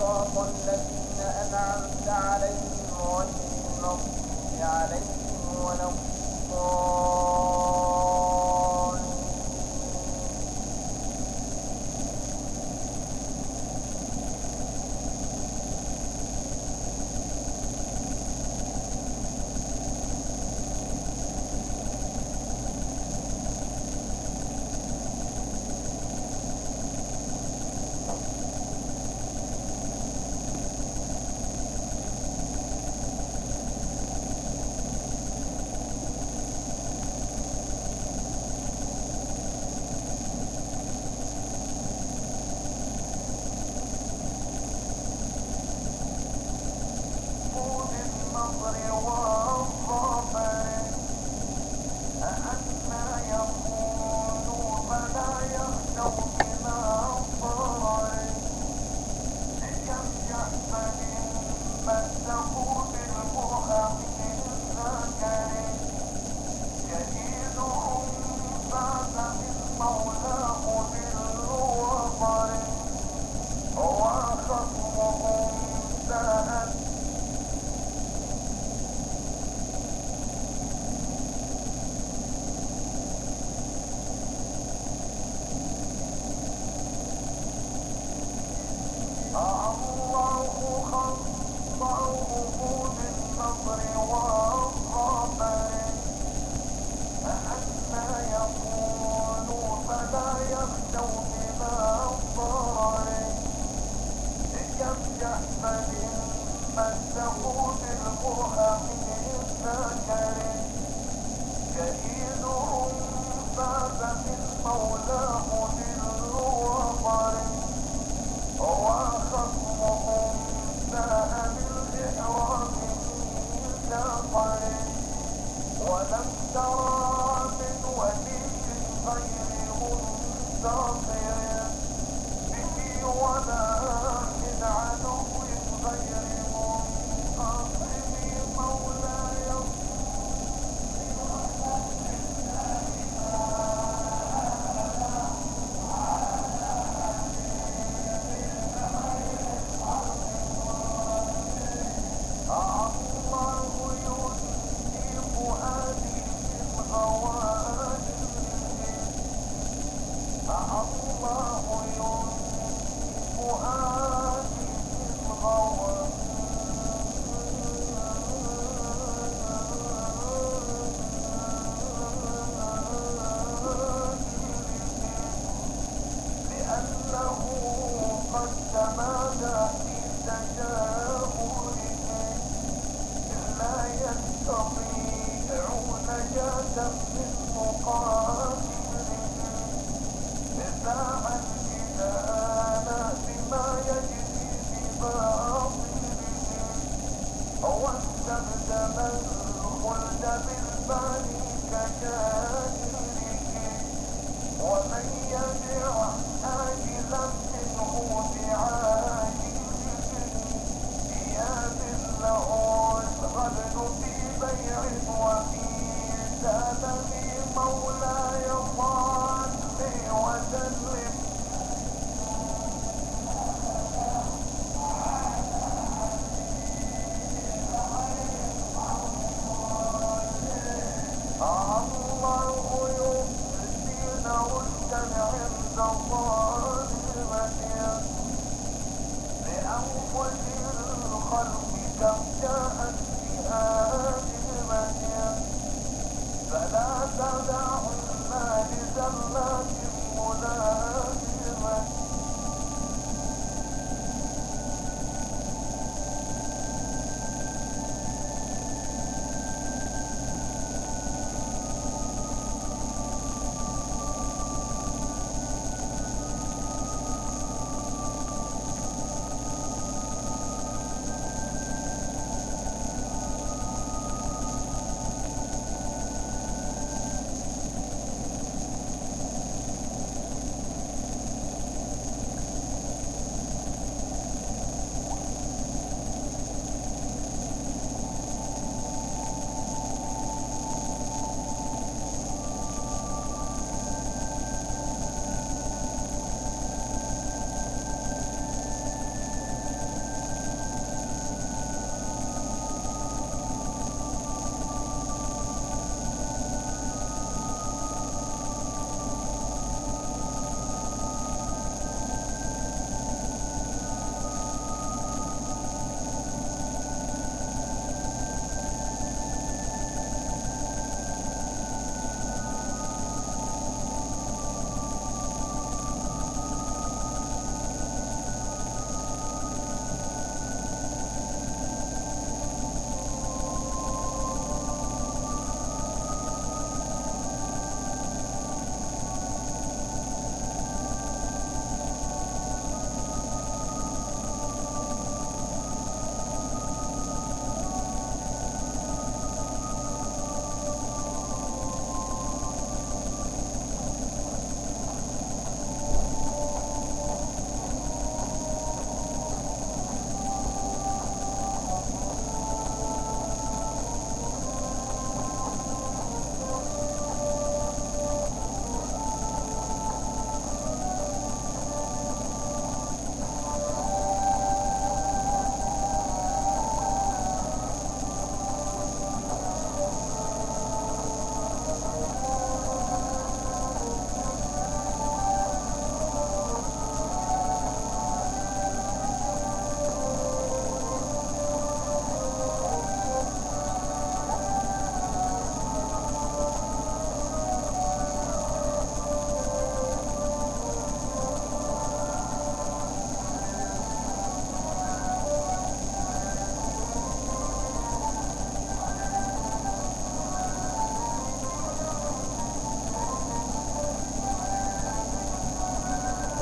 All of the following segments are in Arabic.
صراط الذين أنعمت عليهم غير المغضوب عليهم ولا الضالين.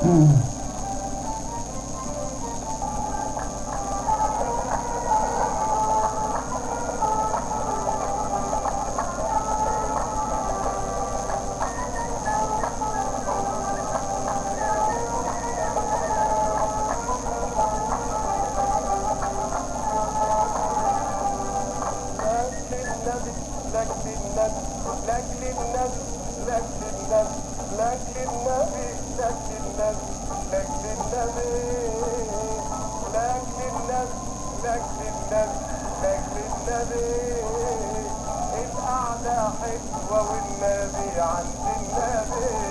القعدة حلوة والنبي عند النبي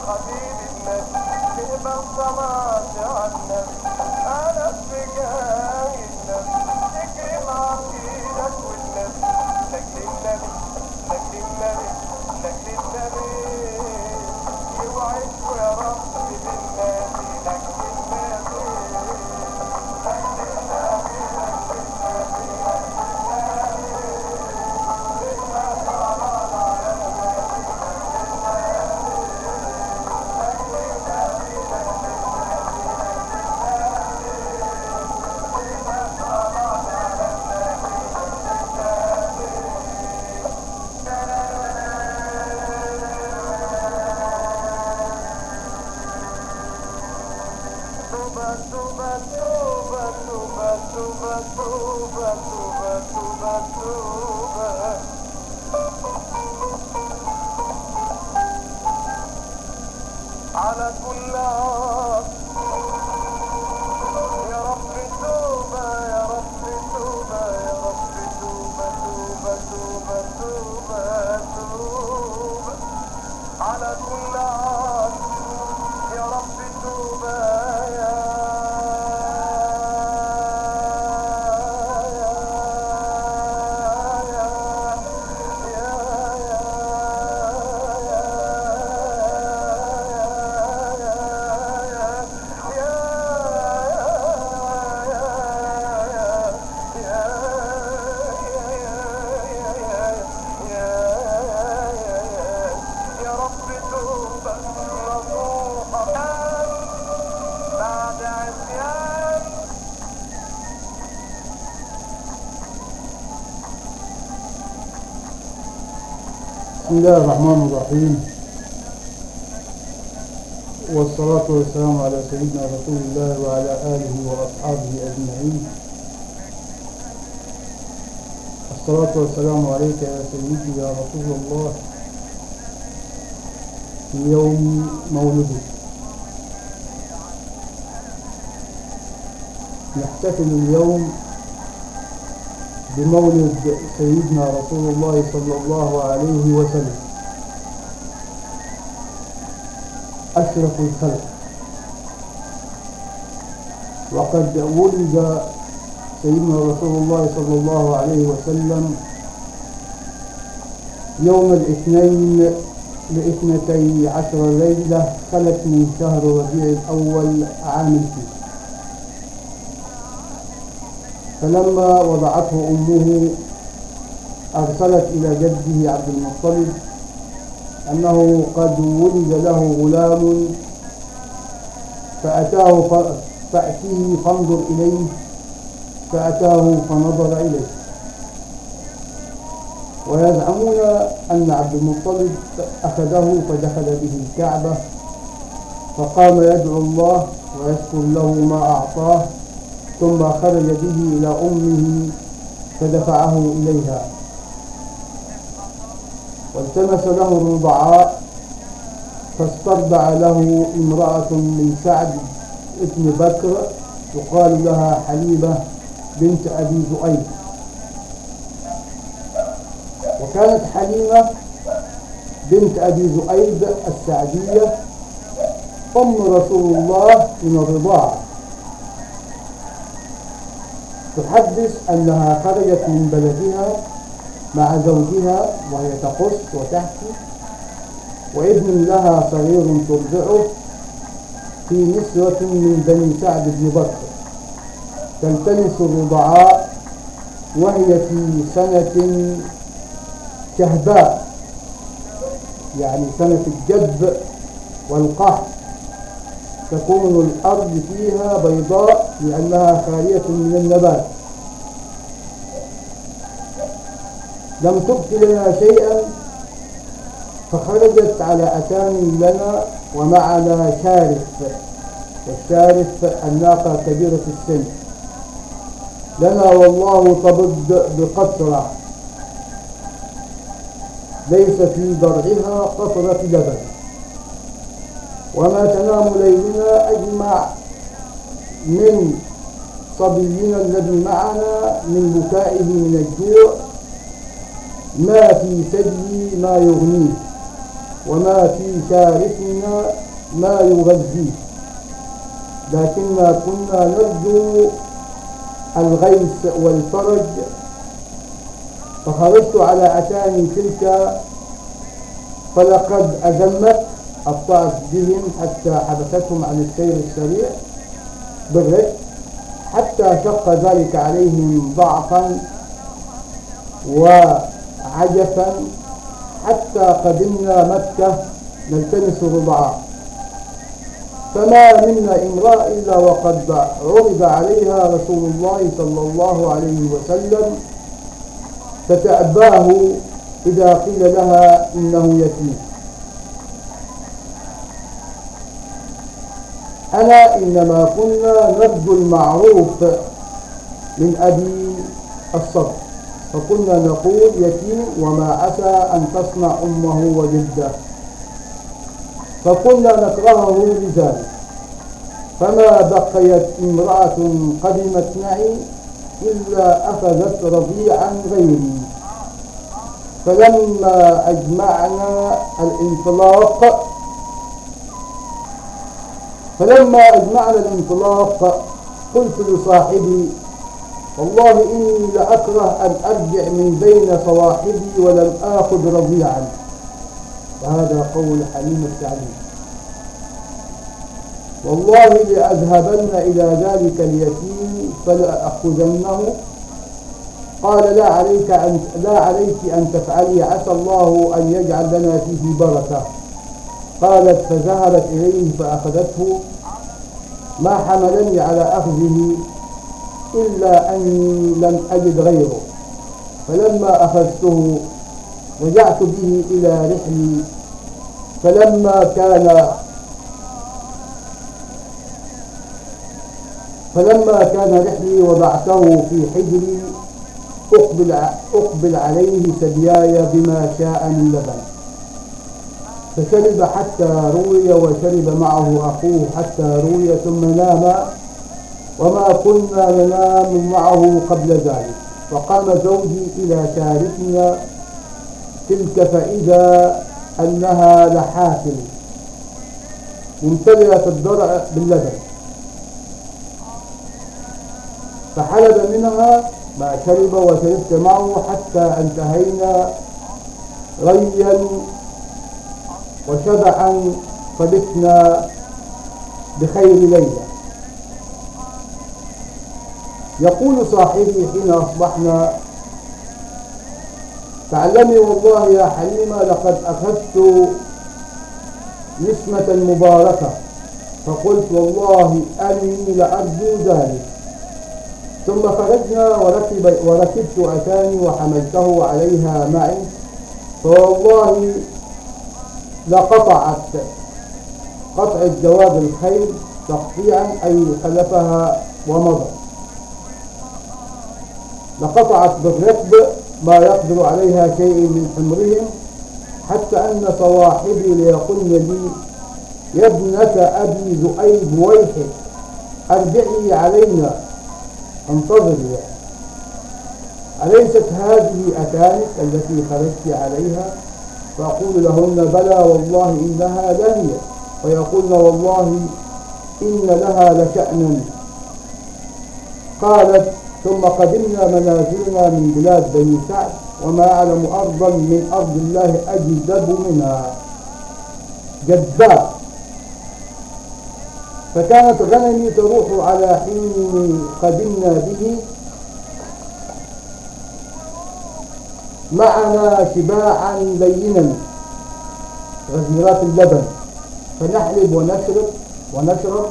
حبيب النبي تقبل صلاتي على النبي انا بجاي النبي تكرم عقيدك والنبي لاجل النبي لاجل النبي لاجل النبي يوعدكوا يا رب بالنبي لاجل النبي على كل عام يا رب توبة يا رب توبة يا رب توبة توبة توبة توبة توبة على كل عام يا رب توبة يا بسم الله الرحمن الرحيم، والصلاة والسلام على سيدنا رسول الله وعلى آله وأصحابه أجمعين. الصلاة والسلام عليك يا سيدي يا رسول الله في يوم مولدك. نحتفل اليوم بمولد سيدنا رسول الله صلى الله عليه وسلم أشرف الخلق، وقد ولد سيدنا رسول الله صلى الله عليه وسلم يوم الاثنين ل12 ليلة خلت من شهر ربيع الأول عام الفيل. فلما وضعته أمه أرسلت إلى جده عبد المطلب أنه قد ولد له غلام فأتيه فانظر إليه، فأتاه فنظر إليه. ويزعمون أن عبد المطلب أخذه فدخل به الكعبة فقام يدعو الله ويشكر له ما أعطاه، ثم خرج به إلى أمه فدفعه إليها، والتمس له الرضعاء فاسترضع له امرأة من سعد ابن بكر يقال لها حليبة بنت أبي زؤيد. وكانت حليمة بنت أبي زؤيد السعدية أم رسول الله من الرضاعة. تحدث أنها خرجت من بلدها مع زوجها وهي تقص وتحكي، وابن لها صغير ترضعه في نسوة من بني سعد بن بكر تلتمس الرضعاء، وهي في سنة شهباء، يعني سنة الجب والقحط، تكون الأرض فيها بيضاء لأنها خالية من النبات. لم تبق لنا شيئا فخرجت على أتان لنا ومعنا شارف، والشارف الناقة كبيرة السن لنا، والله تبض بقطرة ليس في ضرعها قطرة لبن، وما تنام ليلنا أجمع من صبينا الذي معنا من بكائه من الجوع ما في ثدي ما يغنيه، وما في شارفنا ما يغذيه، لكننا كنا نرجو الغيث والفرج، فخرجت على أتاني تلك فلقد أزمت، أبطأت بهم حتى حبستهم عن السير السريع بالركب، حتى شق ذلك عليهم ضعفا وعجفا، حتى قدمنا مكة نلتمس الرضعاء، فما منا امرأة إلا وقد عرض عليها رسول الله صلى الله عليه وسلم، فتأباه إذا قيل لها إنه يتيم. أنا إنما كنا نرجو المعروف من أبي الصبر، فكنا نقول يتيم وما عسى أن تصنع أمه وجده، فكنا نكرهه لذلك. فما بقيت امرأة قدمت معي إلا أخذت رضيعا غيري، فلما أجمعنا الانطلاق قلت لصاحبي: والله إني لأكره أن أرجع من بين صواحبي ولم آخذ رضيعا. وهذا قول حليم السعدي: والله لأذهبن إلى ذلك اليتيم فلأخذنه. قال: لا عليك أن تفعلي، عسى الله أن يجعل لنا فيه بركة. قالت: فذهبت إليه فأخذته، ما حملني على أخذه إلا أني لم أجد غيره، فلما أخذته رجعت به إلى رحلي، فلما كان رحلي وضعته في حجري، أقبل عليه ثدياي بما شاء من لبن، فشرب حتى روي، وشرب معه أخوه حتى روي، ثم نام، وما كنا ننام معه قبل ذلك. فقام زوجي إلى شارفنا تلك، فإذا أنها لحافل ممتلئة الضرع باللبن، فحلب منها ما شرب وشربت معه حتى انتهينا غيا وشبعا، فبتنا بخير ليلة. يقول صاحبي حين أصبحنا: تعلمي والله يا حليمة لقد أخذت نسمة مباركة. فقلت: والله أني لأرجو ذلك. ثم خرجنا وركبت أتاني وحملته عليها معي، فوالله لقطعت جواب الخيل تقطيعا، أي خلفها ومضى، لقطعت بالركب ما يقدر عليها شيء من حمرهم، حتى أن صواحبي ليقولن لي: يا ابنة أبي ذؤيب ويحك، أرجعي علينا، انتظري، أليست هذه أتانك التي خرجت عليها؟ فأقول لهن: بلى والله إنها لهي. فيقولن: والله إن لها لشأنا. قالت: ثم قدمنا منازلنا من بلاد بني سعد، وما أعلم أرضا من أرض الله أجدب منها، جداء. فكانت غنمي تروح على حين قدمنا به معنا شباعا لينا غزيرات اللبن، فنحلب ونشرب،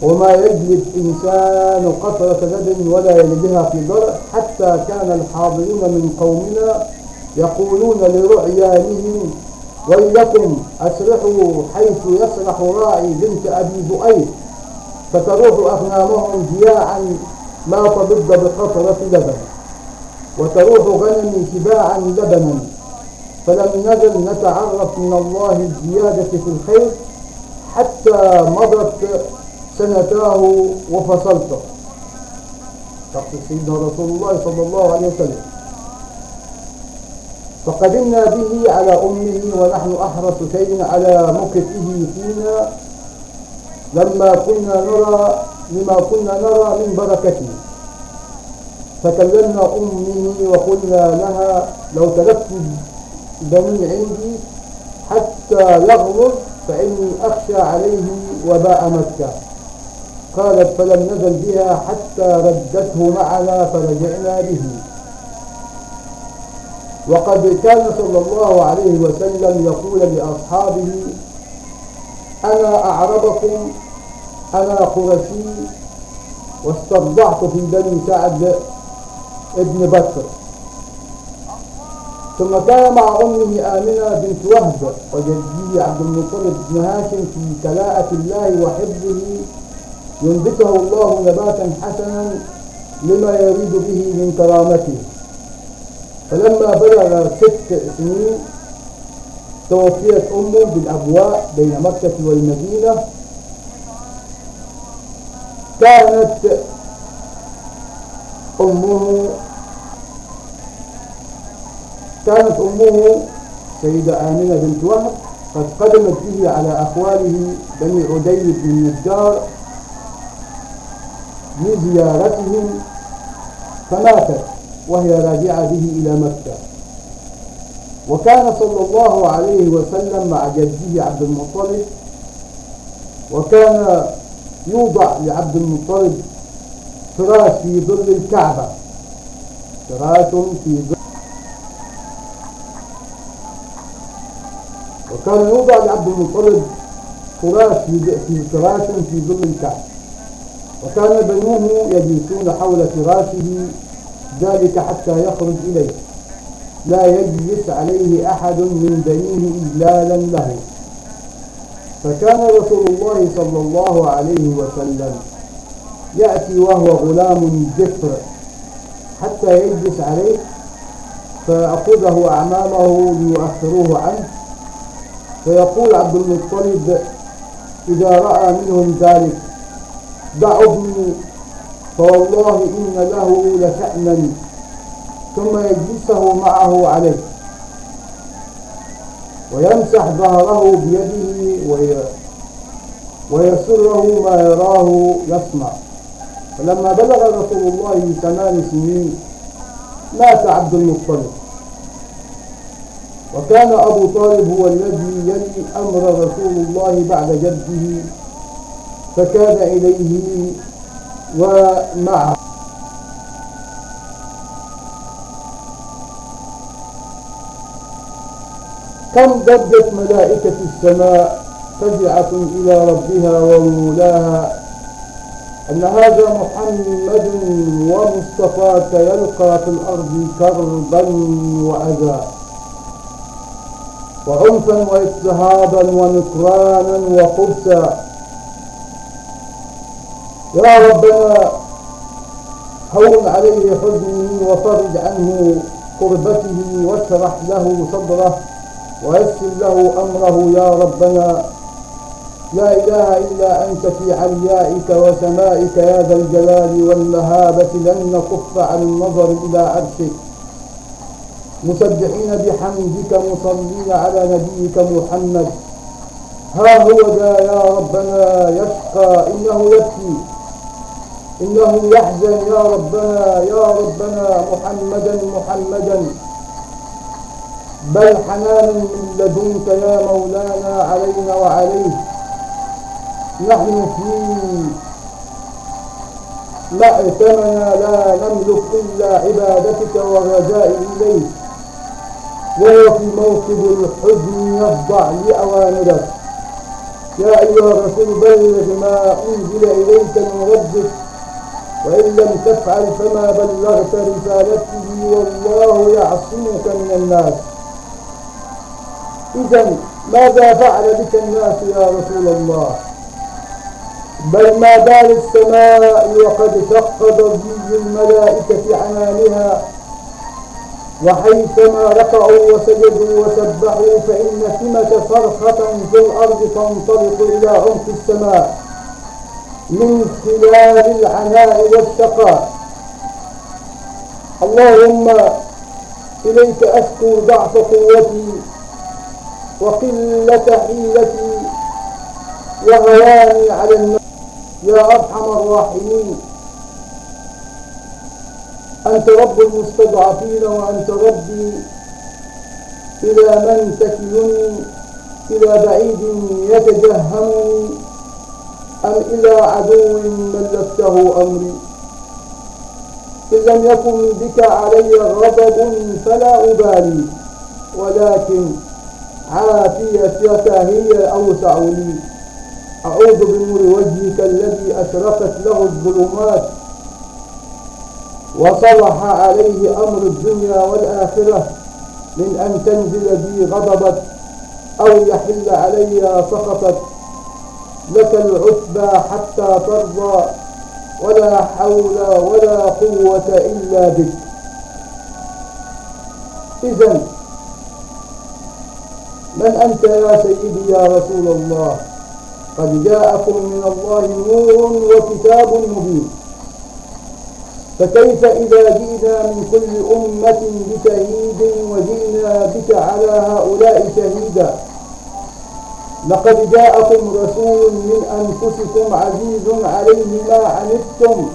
وما يجلب إنسان قطرة لبن ولا يلدها في ضرع، حتى كان الحاضرون من قومنا يقولون لرعيانهم: ويلكم أسرحوا حيث يسرح راعي بنت أبي ذؤيب، فتروح أغنامهم جياعا لا تبض بقطرة لبن، وتروح غنمي شباعا لبنا. فلم نزل نتعرف من الله الزيادة في الخير حتى مضت سنتاه وفصلته. تقصد سيدنا رسول الله صلى الله عليه وسلم. فقدمنا به على أمه ونحن أحرص شيء على مكثه فينا لما كنا نرى من بركته. فكلمنا أمه وقلنا لها لو تركت بني عندي حتى يغلظ فإني أخشى عليه وباء مكة. قالت فلم نزل بها حتى ردته معنا فرجعنا به. وقد كان صلى الله عليه وسلم يقول لأصحابه أنا أعربكم أنا قرشي واسترضعت في بني سعد ابن بكر. ثم كان مع أمه آمنة بنت وهب وجده عبد المطلب بن هاشم في كلاءة الله وحفظه ينبته الله نباتا حسنا لما يريد به من كرامته. فلما بلغ 6 سنين توفيت أمه بالأبواء بين مكة والمدينة. كانت أمه سيدة آمنة بنت وهب قد قدمت به على أخواله بني عدي بن النجار لزيارتهم فماتت وهي راجعة به إلى مكة. وكان صلى الله عليه وسلم مع جده عبد المطلب، وكان يوضع لعبد المطلب فراش في ظل الكعبة، وكان يوضع لعبد المطلب فراش في ظل الكعبة، وكان بنوه يجلسون حول فراشه ذلك حتى يخرج إليه، لا يجلس عليه أحد من بنيه إجلالا له. فكان رسول الله صلى الله عليه وسلم يأتي وهو غلام جفر حتى يجلس عليه، فيأخذه أعمامه ليؤخروه عنه، فيقول عبد المطلب إذا رأى منهم ذلك دعوا ابني فوالله إن له لشأنا، ثم يجلسه معه عليه ويمسح ظهره بيده ويسره ما يراه يصنع. فلما بلغ رسول الله 8 سنين مات عبد المطلب، وكان أبو طالب هو الذي يلي أمر رسول الله بعد جده، فكان إليه ومعه. كم ضجت ملائكة السماء فزعة إلى ربها ومولاها أن هذا محمد ومصطفاك يلقى في الأرض كربا وأذى وعنفا واضطهادا ونكرانا وخبثا. يا ربنا هون عليه حزنه وفرج عنه كربته واشرح له صدره ويسر له أمره يا ربنا. لا إله إلا أنت في عليائك وسمائك يا ذا الجلال والمهابة، لن نكف عن النظر إلى عرشك، مسبحين بحمدك مصلين على نبيك محمد. ها هو ذا يا ربنا يشقى إنه يبكي إنه يحزن يا ربنا محمدا بل حنانا من لدنك يا مولانا علينا وعليه. نحن في مأتمنا لا نملك إلا عبادتك والرجاء إليك، وهو في موكب الحزن يخضع لأوامرك. يا أيها الرسول بلغ ما أنزل إليك من ربك، وإن لم تفعل فما بلغت رسالته والله يعصمك من الناس. إذن ماذا فعل بك الناس يا رسول الله؟ بل ما بال السماء وقد شق ضجيج الملائكة عنانها، وحيثما ركعوا وسجدوا وسبحوا فإن سمة صرخة في الأرض تنطلق إلى عمق السماء من خلال العناء والشقاء. اللهم إليك أشكو ضعف قوتي وقلة حيلتي وهواني على الناس يا أرحم الراحمين. أنت رب المستضعفين، وأنت ربي. إلى من تكلني؟ إلى بعيد يتجهمني أم إلى عدو ملكته أمري؟ إن لم يكن بك علي غضب فلا أبالي، ولكن عافيتك هي أوسع لي. أعوذ بنور وجهك الذي أشرقت له الظلمات وصلح عليه أمر الدنيا والآخرة من أن تنزل بي غضبك أو يحل علي سخطك. لك العتبى حتى ترضى، ولا حول ولا قوة إلا بك. إذن من أنت يا سيدي يا رسول الله؟ قد جاءكم من الله نور وكتاب مبين، فكيف إذا جئنا من كل أمة بشهيد وجئنا بك على هؤلاء شهيدا؟ لقد جاءكم رسول من أنفسكم عزيز عليه ما عنتم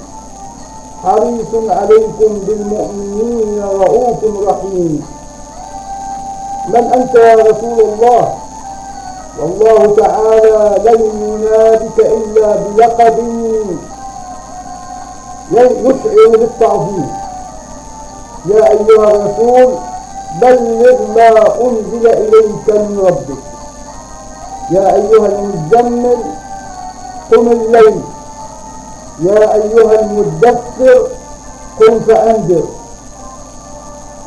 حريص عليكم بالمؤمنين رؤوف رحيم. من أنت يا رسول الله؟ والله تعالى لن ينادك إلا بلقب يشعر بالتعظيم. يا أيها الرسول بلغ ما أنزل إليك من ربك. يا أيها المزمل قم الليل. يا أيها المدثر قم فأنذر.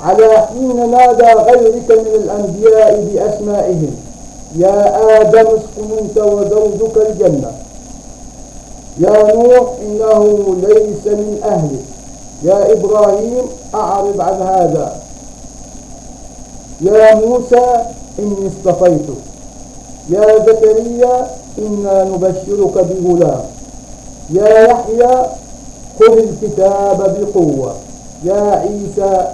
على حين نادى غيرك من الأنبياء بأسمائهم: يا آدم اسكن أنت وزوجك الجنة. يا نوح إنه ليس من أهلك. يا إبراهيم أعرض عن هذا. يا موسى إني اصطفيتك. يا زكريا إنا نبشرك بغلام. يا يحيى خذ الكتاب بقوة. يا عيسى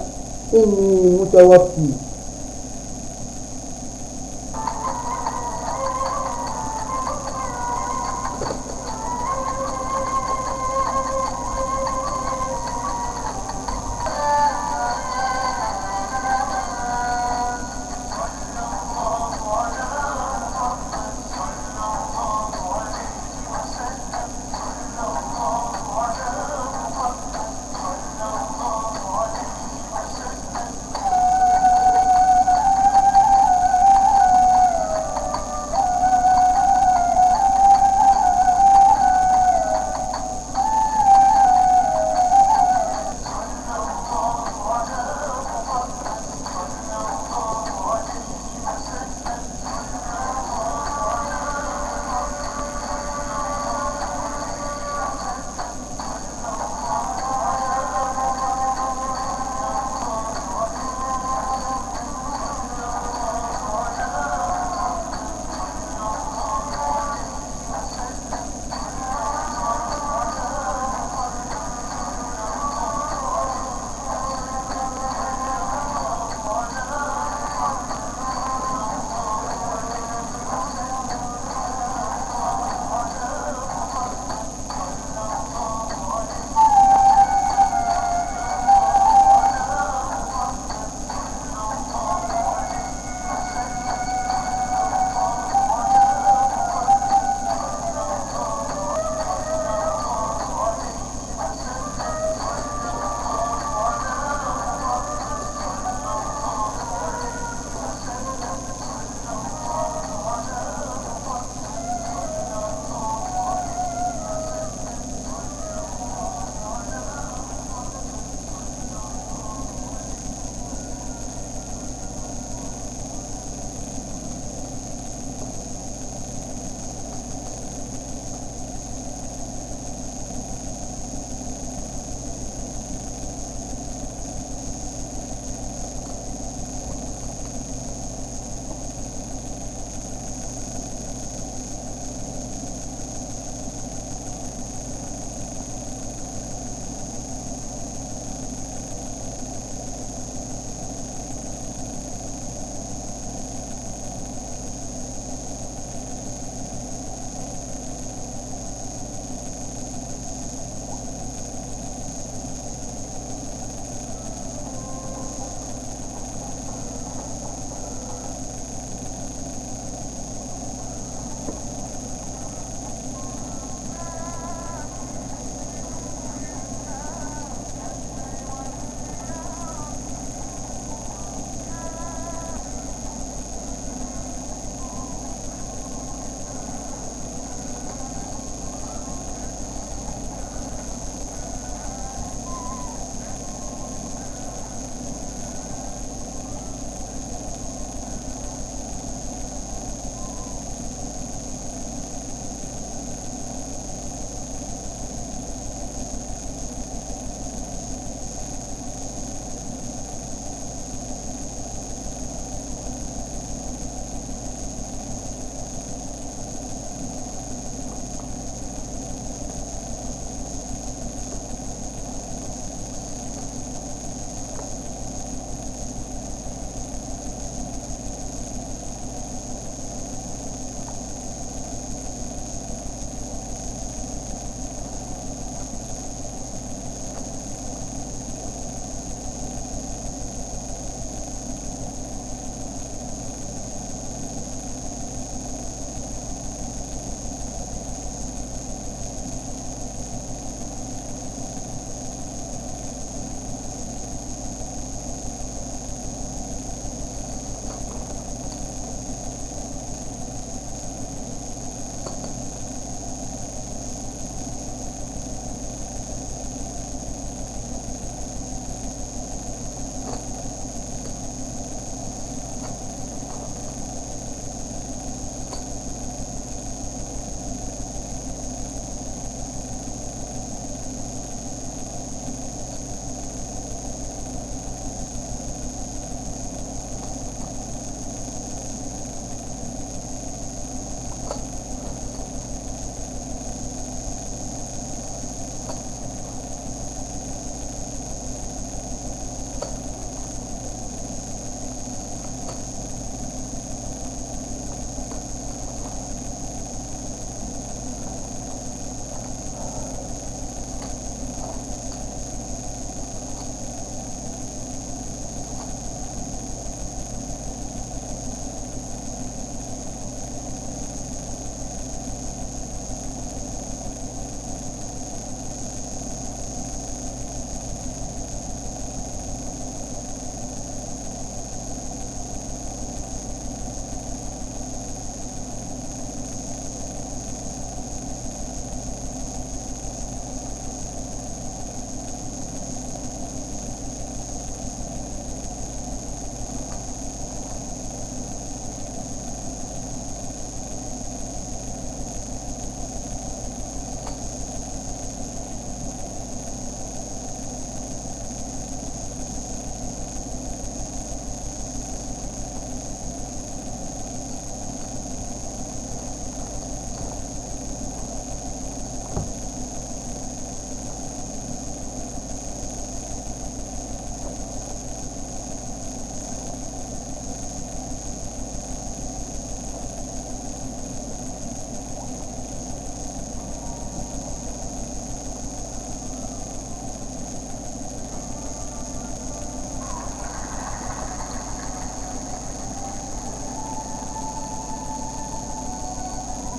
إني متوفيك.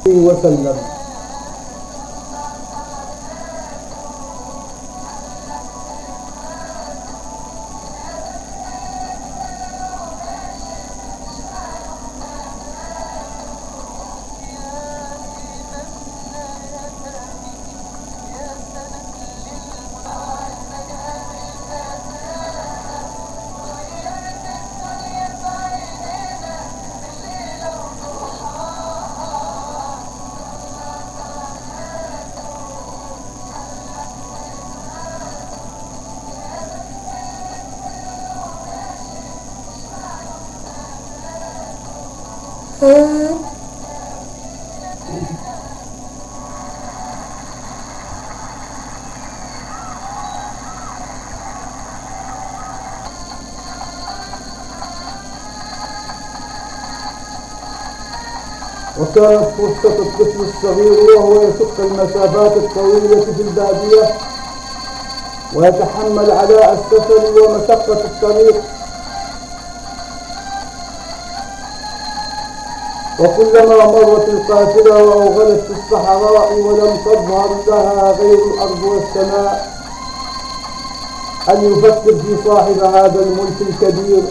وسلم. وكانت فرصة الطفل الصغير وهو يشق المسافات الطويلة في البادية ويتحمل علاء السفر ومشقة الطريق، وكلما مرت القافلة وأوغلت في الصحراء ولم تظهر لها غير الأرض والسماء أن يفكر في صاحب هذا الملك الكبير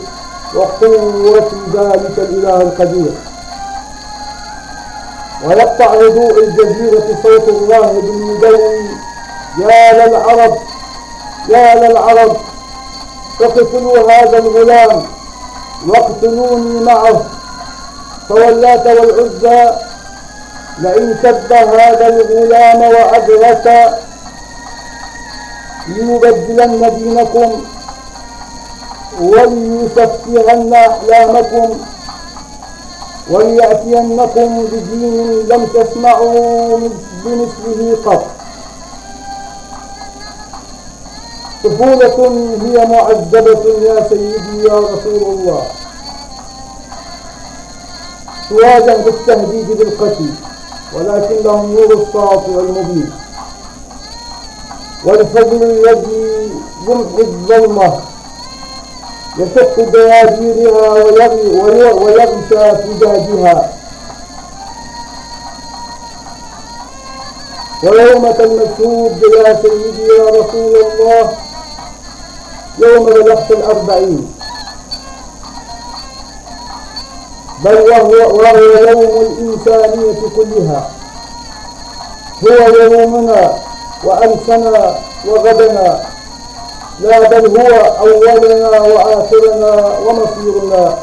وقوة ذلك الإله القدير، ويقطع هدوء الجزيرة صوت الله بالمدوي: يا للعرب يا للعرب، فاقتلوا هذا الغلام واقتلوني معه، فواللات والعزى لئن كب هذا الغلام وأدرك ليبدلن دينكم وليسفهن أحلامكم وليأتينكم بدين لم تسمعوا بمثله قط. طفولة هي معذبة يا سيدي يا رسول الله، تواجه بالتهديد بالقتل، ولكنهم نور الساطع المبين والفضل الذي يمحي الظلمة، يشق دياجيرها ويغشى فجاجها. ويوم المشهود يا سيدي يا رسول الله يوم بلغت 40، بل وهو يوم الإنسانية كلها، هو يومنا وأمسنا وغدنا، لا بل هو أولنا وآخرنا ومصيرنا.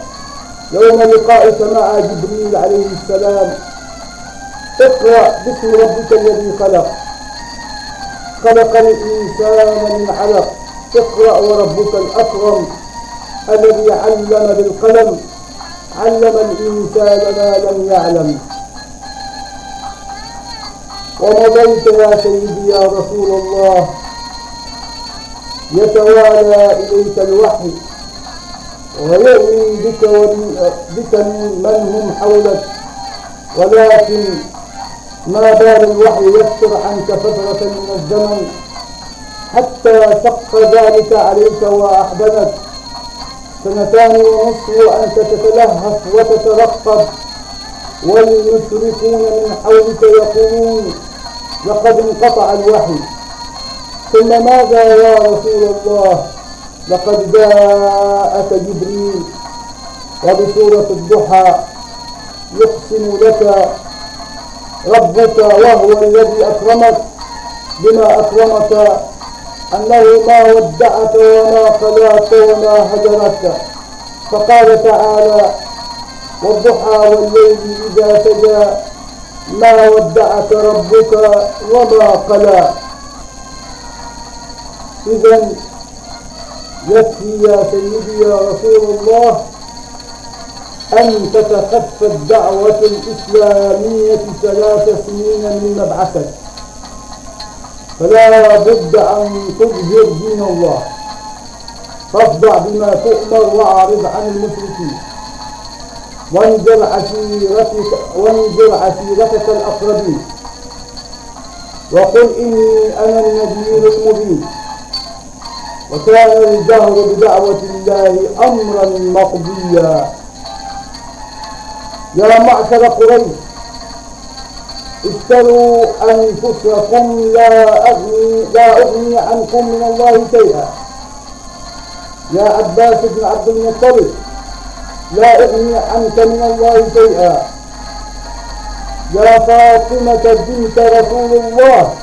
يوم لقائك مع جبريل عليه السلام: اقرأ باسم ربك الذي خلق، خلق الإنسان من علق، اقرأ وربك الأكرم الذي علم بالقلم، علم الإنسان ما لم يعلم. ومضيت يا سيدي يا رسول الله، يتوالى إليك الوحي ويؤمن بك من هم حولك، ولكن ما بال الوحي يفتر عنك فترة من الزمن حتى شق ذلك عليك وأحزنك 2.5 وأنت تتلهف وتترقب، والمشركون من حولك يقولون: لقد انقطع الوحي. ثم ماذا يا رسول الله؟ لقد جاءك جبريل وبسورة الضحى يقسم لك ربك وهو الذي أكرمك بما أكرمك أنه ما ودعك وما خلاك وما هجرك، فقال تعالى: والضحى والليل إذا سجى ما ودعك ربك وما قلى. إذن يكفي يا سيدي يا رسول الله أن تتخفى الدعوة الإسلامية 3 سنين من مبعثك، فلا بد أن تظهر دين الله، فاصدع بما تؤمر وأعرض عن المشركين، وانذر عشيرتك الأقربين، وقل إني أنا النذير المبين. وكان الجهر بدعوة الله أمرا مقضيا. يا معشر قريش، اشتروا أنفسكم لا أغني عنكم من الله شيئا. يا عباس بن عبد المطلب لا أغني عنك من الله شيئا. يا فاطمة بنت رسول الله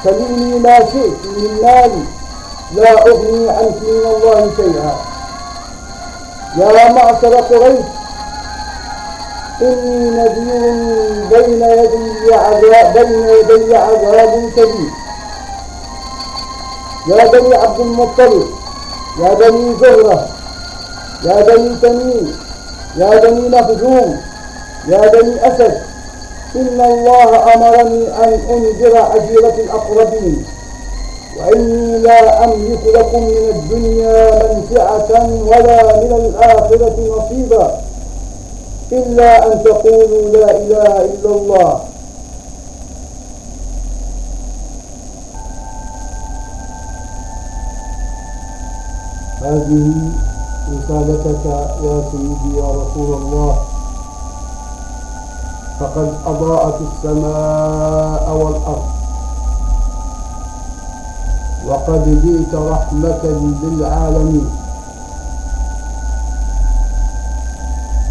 سليني ما شئت من مالي لا أغني عنك من الله شيئا. يا معشر قريش إني نذير بين يدي عذاب شديد. يا بني عبد المطلب، يا بني زهرة، يا بني تميم، يا بني مخزوم، يا بني أسد، إن الله أمرني أن أنذر عشيرة الأقربين، وإني لا أملك لكم من الدنيا منفعة ولا من الآخرة نصيبا إلا أن تقولوا لا إله إلا الله. هذه رسالتك يا سيدي يا رسول الله، فقد أضاءت السماء والأرض، وقد جئت رحمة للعالمين.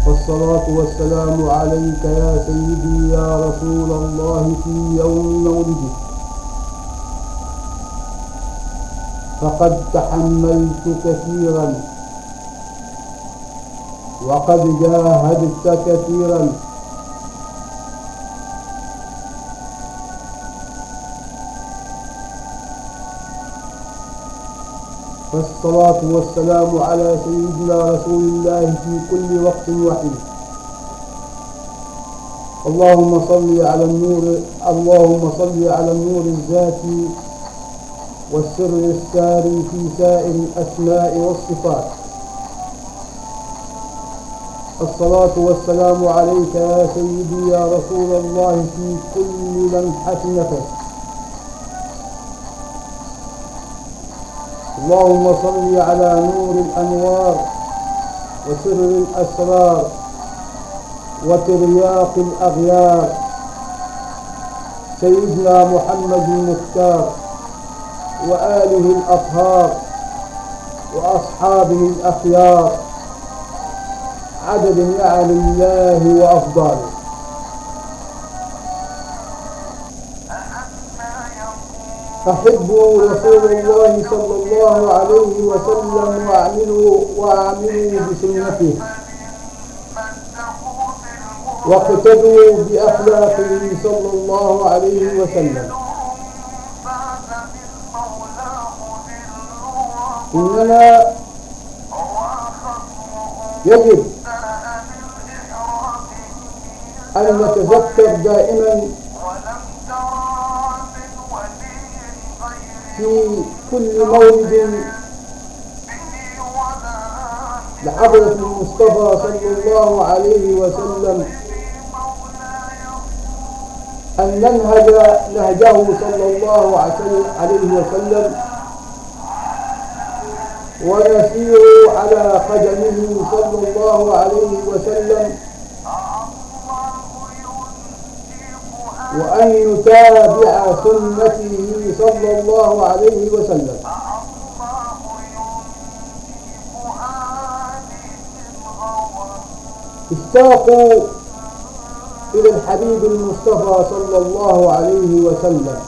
فالصلاة والسلام عليك يا سيدي يا رسول الله في يوم مولدك، فقد تحملت كثيرا وقد جاهدت كثيرا، فالصلاة والسلام على سيدنا رسول الله في كل وقت وحين. اللهم صل على النور الذاتي والسر الساري في سائر الأسماء والصفات. الصلاة والسلام عليك يا سيدي يا رسول الله في كل لمحة نفس. اللهم صل على نور الأنوار وسر الأسرار وترياق الأغيار سيدنا محمد المختار وآله الأطهار وأصحابه الأخيار عدد نعم الله وأفضاله. أحبوا رسول الله صلى الله عليه وسلم وأعملوا بسنته واقتدوا بأخلاقه صلى الله عليه وسلم. إننا يجب أن نتذكر دائما في كل مولد لحضرة المصطفى صلى الله عليه وسلم أن ننهج نهجه صلى الله عليه وسلم ونسير على قدمه صلى الله عليه وسلم، وأن يتابع سنته صلى الله عليه وسلم. اشتاقوا إلى الحبيب المصطفى صلى الله عليه وسلم،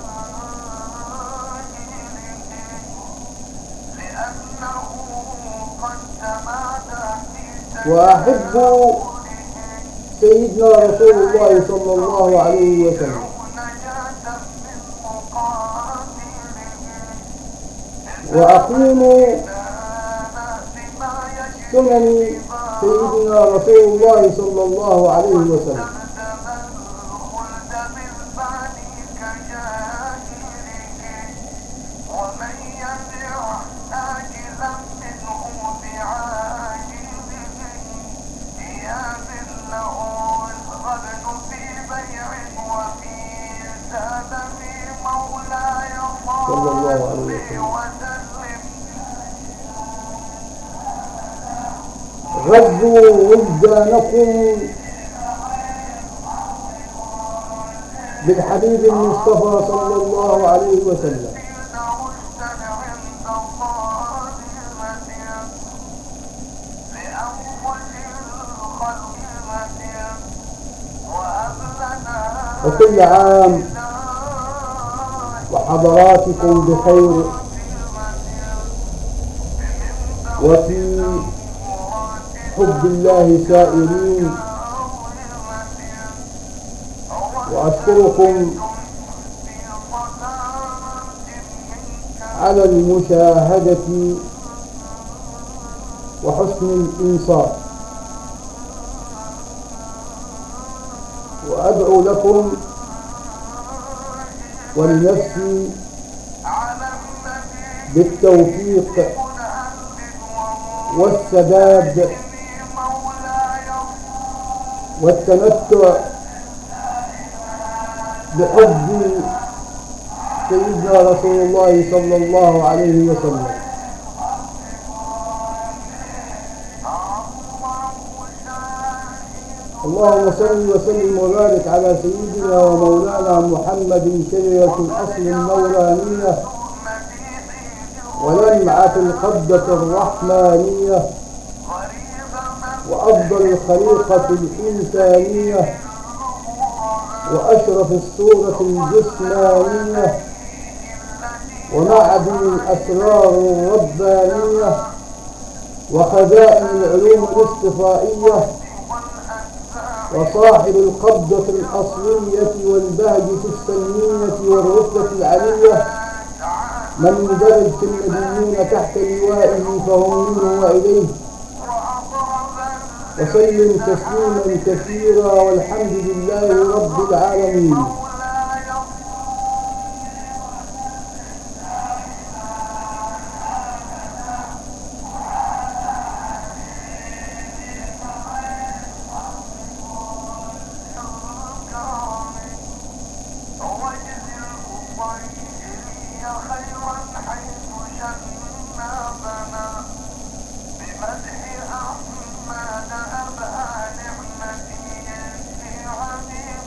وأحبوا سيدنا رسول الله صلى الله عليه وسلم، وأقيموا سنن سيدنا رسول الله صلى الله عليه وسلم. صلى الله عليه وسلم. غزوا وجدانكم بالحبيب المصطفى صلى الله عليه وسلم. وكل عام وحضراتكم بخير وفي حب الله سائرين. وأشكركم على المشاهدة وحسن الإنصات، وأدعو لكم ولنفسي بالتوفيق والسداد والتمتع بحب سيدنا رسول الله صلى الله عليه وسلم. اللهم صل وسلم وبارك على سيدنا ومولانا محمد شجرة الأصل النورانية ولمعة القبضة الرحمانية وأفضل الخليقة الإنسانية وأشرف الصورة الجسمانية ومعدن الأسرار الربانية وخزائن العلوم الاصطفائية وصاحب القبضة الأصلية والبهجة السلمية والرتبة العلية من اندرج في النبيين تحت لوائه فهم منه وإليه. وسلم تسليما كثيرا والحمد لله رب العالمين.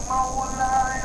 مولاي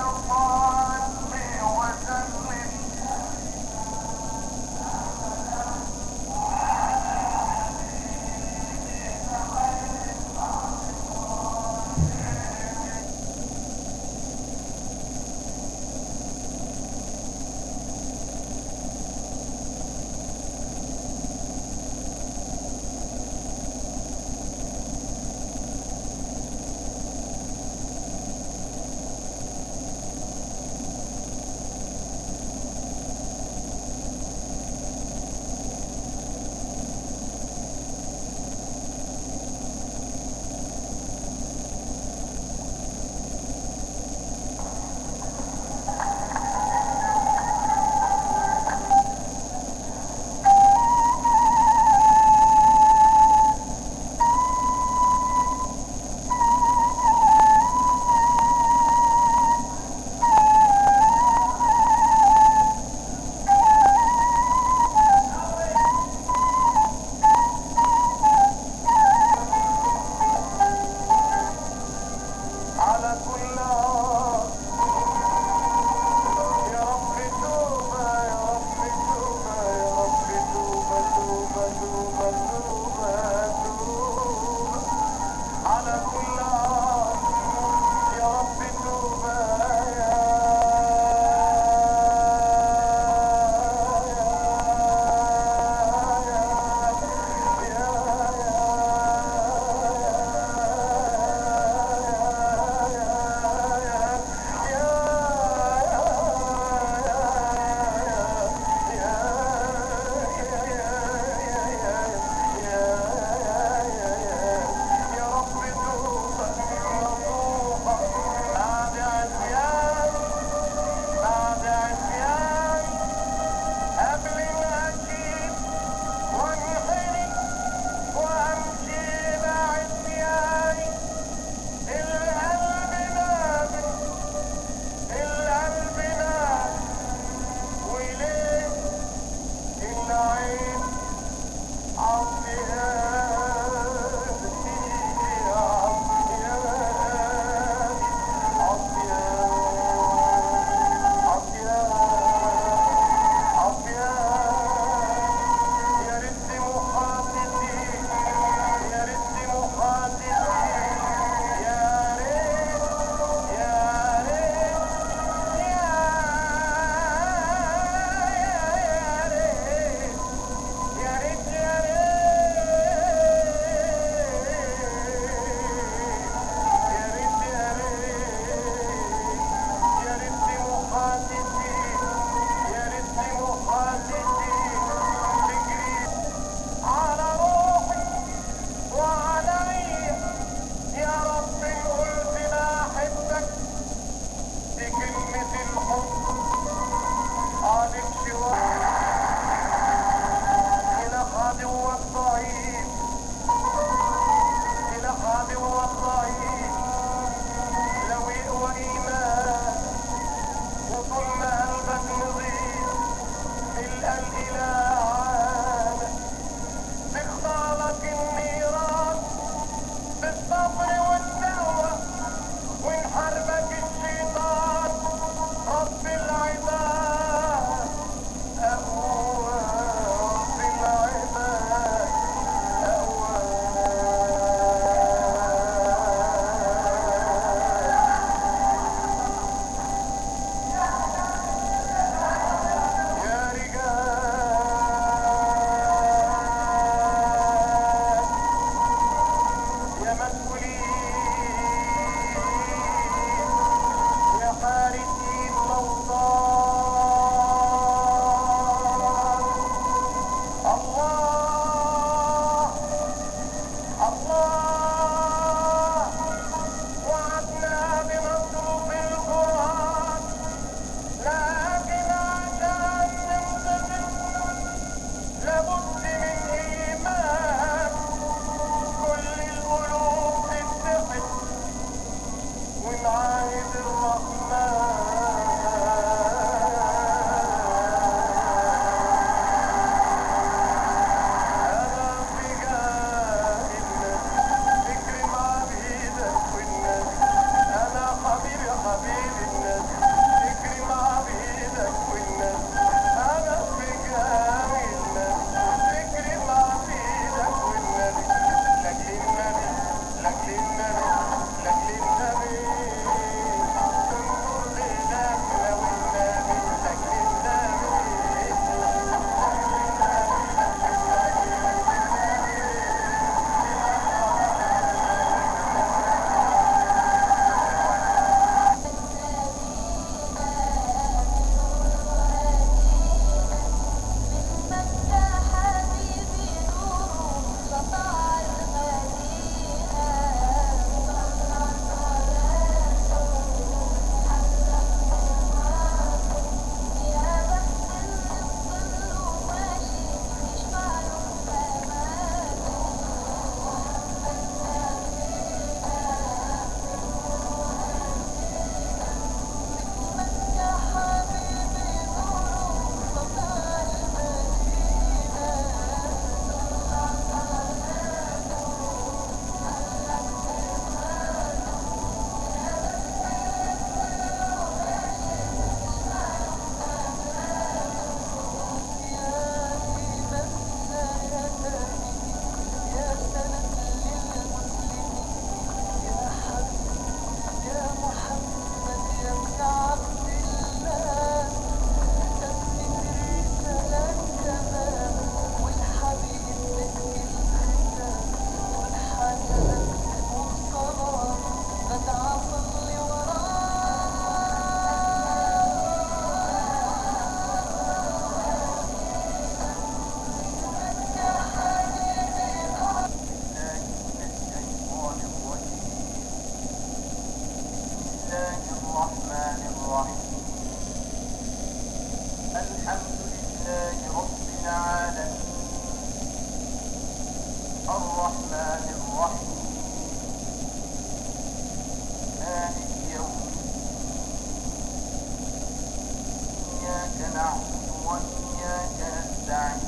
وإياك نستعين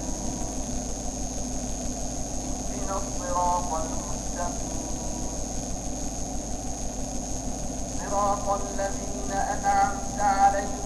اهدنا الصراط المستقيم صراط الذين أنعمت عليهم